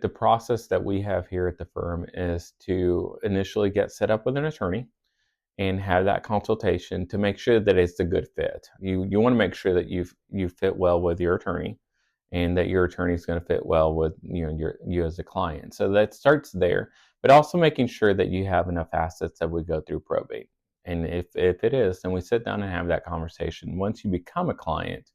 The process that we have here at the firm is to initially get set up with an attorney and have that consultation to make sure that it's a good fit. You want to make sure that you fit well with your attorney, and that your attorney is going to fit well with you as a client. So that starts there, but also making sure that you have enough assets that would go through probate. And if it is, then we sit down and have that conversation. Once you become a client,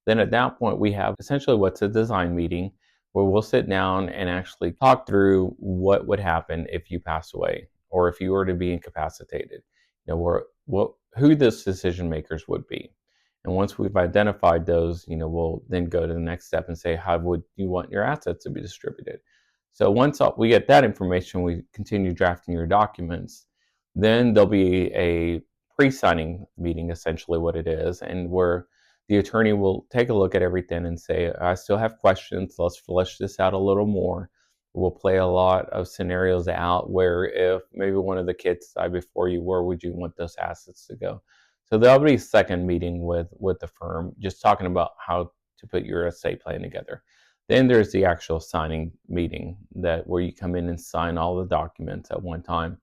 then at that point, we have essentially what's a design meeting where we'll sit down and actually talk through what would happen if you pass away or if you were to be incapacitated. Who those decision makers would be. And once we've identified those, we'll then go to the next step and say, how would you want your assets to be distributed? So once we get that information, we continue drafting your documents. Then there'll be a pre-signing meeting, essentially what it is, and where the attorney will take a look at everything and say, I still have questions. Let's flesh this out a little more. We'll play a lot of scenarios out where if maybe one of the kids died before you, where would you want those assets to go? So there'll be a second meeting with the firm, just talking about how to put your estate plan together. Then there's the actual signing meeting where you come in and sign all the documents at one time.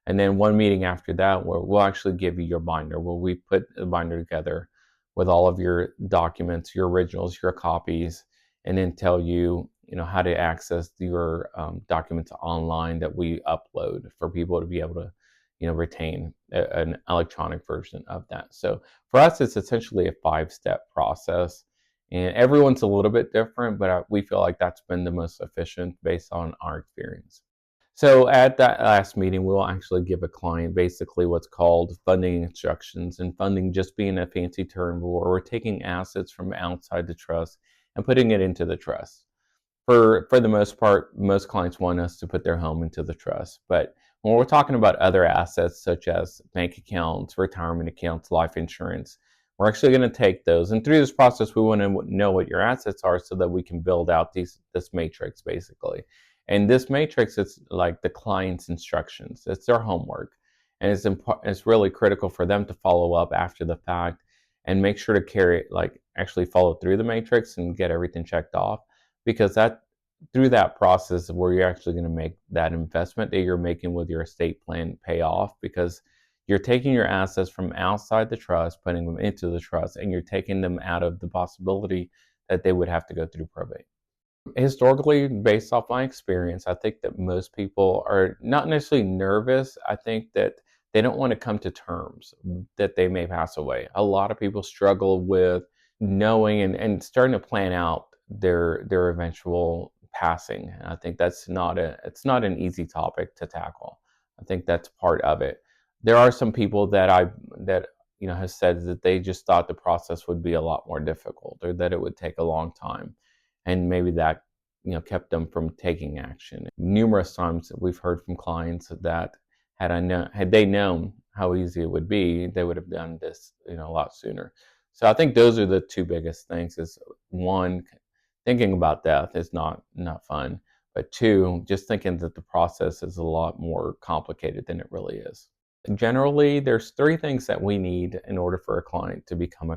And then one meeting after that where we'll actually give you your binder, where we put the binder together with all of your documents, your originals, your copies, and then tell you, how to access your documents online that we upload for people to be able to, retain an electronic version of that. So for us, it's essentially a 5-step process, and everyone's a little bit different, but we feel like that's been the most efficient based on our experience. So at that last meeting, we'll actually give a client basically what's called funding instructions, and funding just being a fancy term where we're taking assets from outside the trust and putting it into the trust. For the most part, most clients want us to put their home into the trust. But when we're talking about other assets such as bank accounts, retirement accounts, life insurance, we're actually going to take those. And through this process, we want to know what your assets are so that we can build out this matrix basically. And this matrix is like the client's instructions. It's their homework. And it's really critical for them to follow up after the fact and make sure to actually follow through the matrix and get everything checked off, because through that process where you're actually going to make that investment that you're making with your estate plan pay off, because you're taking your assets from outside the trust, putting them into the trust, and you're taking them out of the possibility that they would have to go through probate. Historically, based off my experience, I think that most people are not necessarily nervous. I think that they don't want to come to terms that they may pass away. A lot of people struggle with knowing and starting to plan out their eventual passing. And I think it's not an easy topic to tackle. I think that's part of it. There are some people that have said that they just thought the process would be a lot more difficult, or that it would take a long time, and maybe that kept them from taking action. Numerous times we've heard from clients that had they known how easy it would be, they would have done this a lot sooner. So I think those are the two biggest things. Is one, thinking about death is not fun, but two, just thinking that the process is a lot more complicated than it really is. Generally, there's 3 things that we need in order for a client to become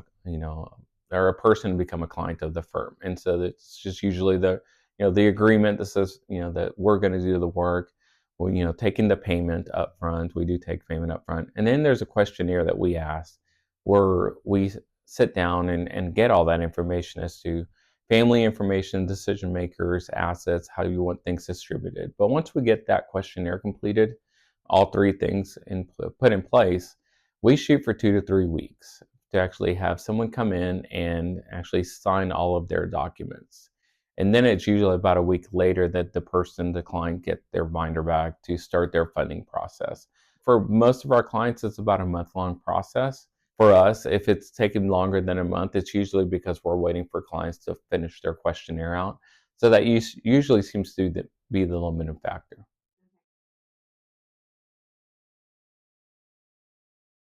or a person to become a client of the firm. And so it's just usually the agreement that says, that we're going to do the work. Well, taking the payment up front. We do take payment up front. And then there's a questionnaire that we ask where we sit down and get all that information as to family information, decision makers, assets, how you want things distributed. But once we get that questionnaire completed, all 3 things put in place, we shoot for 2 to 3 weeks to actually have someone come in and actually sign all of their documents. And then it's usually about a week later that the client get their binder back to start their funding process. For most of our clients, it's about a month-long process. For us, if it's taken longer than a month, it's usually because we're waiting for clients to finish their questionnaire out. So that usually seems to be the limiting factor.